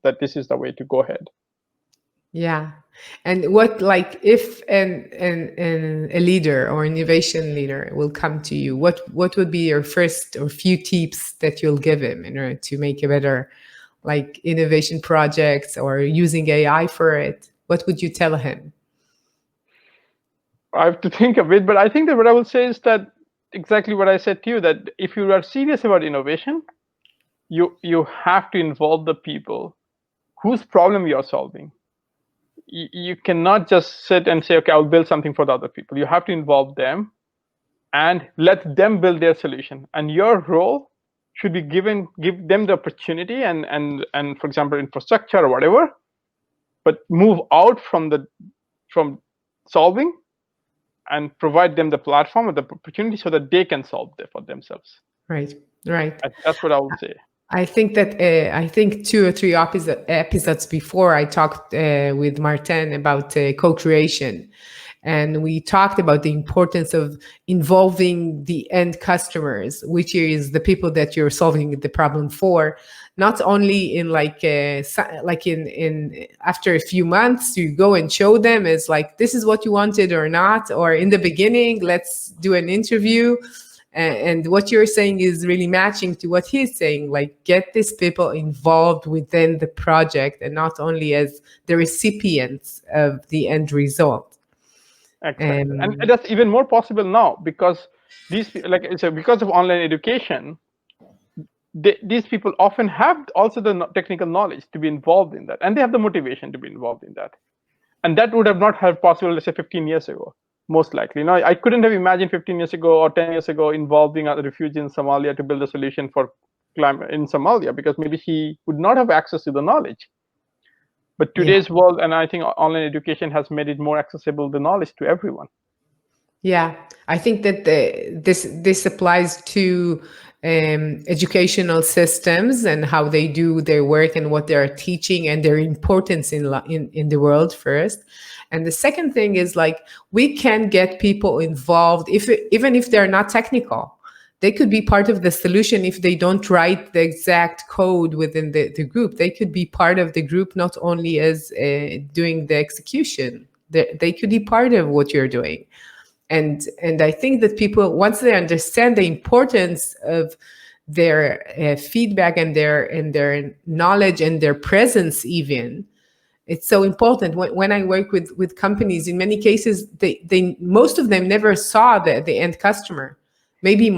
that this is the way to go ahead. Yeah. And what, like, if a leader or innovation leader will come to you, what would be your first or few tips that you'll give him in order to make a better, like, innovation projects or using AI for it? What would you tell him? I have to think a bit, but I think that what I will say is that exactly what I said to you, that if you are serious about innovation, you have to involve the people whose problem you're solving. You cannot just sit and say, okay, I'll build something for the other people. You have to involve them and let them build their solution. And your role should be give them the opportunity and for example, infrastructure or whatever, but move out from solving and provide them the platform or the opportunity so that they can solve it for themselves. Right. That's what I would say. I think that 2 or 3 episodes before, I talked with Martin about co-creation. And we talked about the importance of involving the end customers, which is the people that you're solving the problem for, not only in in after a few months you go and show them as like, this is what you wanted or not, or in the beginning, let's do an interview. And what you're saying is really matching to what he's saying, like, get these people involved within the project and not only as the recipients of the end result. Exactly. And that's even more possible now because because of online education, these people often have also the technical knowledge to be involved in that, and they have the motivation to be involved in that. And that would have not have possible, let's say, 15 years ago, most likely. I couldn't have imagined 15 years ago or 10 years ago involving a refugee in Somalia to build a solution for climate in Somalia, because maybe he would not have access to the knowledge. But today's world, and I think online education has made it more accessible, the knowledge to everyone. Yeah, I think that this applies to educational systems and how they do their work and what they are teaching and their importance in the world first. And the second thing is, like, we can get people involved even if they're not technical. They could be part of the solution if they don't write the exact code within the group. They could be part of the group not only as doing the execution. They could be part of what you're doing. And I think that people, once they understand the importance of their feedback and their knowledge and their presence, even, it's so important. When I work with companies, in many cases, they most of them never saw the end customer. Maybe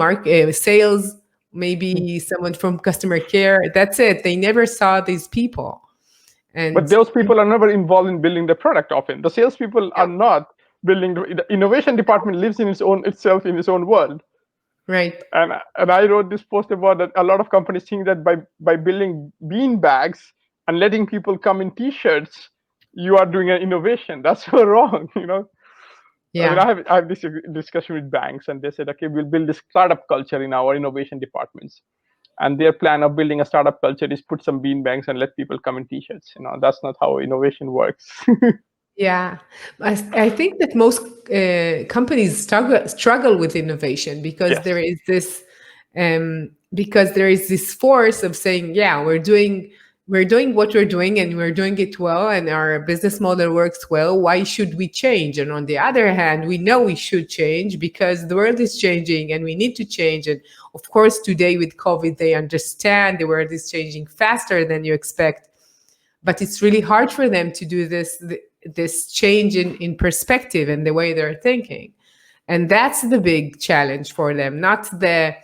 sales, maybe someone from customer care. That's it. They never saw these people. But those people are never involved in building the product. Often the salespeople are not building. The innovation department lives in its own world. Right. And I wrote this post about that. A lot of companies think that by building bean bags and letting people come in T-shirts, you are doing an innovation. That's so wrong. Yeah. I mean, I have this discussion with banks, and they said, okay, we'll build this startup culture in our innovation departments. And their plan of building a startup culture is put some bean bags and let people come in T-shirts. That's not how innovation works. Yeah, I think that most companies struggle with innovation because there is this force of saying, yeah, we're doing what we're doing and we're doing it well and our business model works well. Why should we change? And on the other hand, we know we should change because the world is changing and we need to change. And of course, today with COVID, they understand the world is changing faster than you expect. But it's really hard for them to do this change in perspective and the way they're thinking. And that's the big challenge for them, not the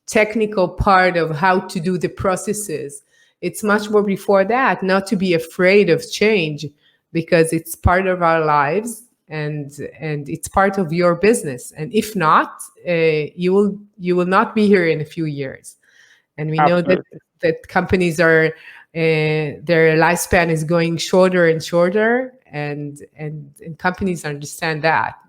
technical part of how to do the processes. It's much more before that, not to be afraid of change because it's part of our lives and it's part of your business. And if not, you will not be here in a few years. And we know that companies are their lifespan is going shorter and shorter, and companies understand that.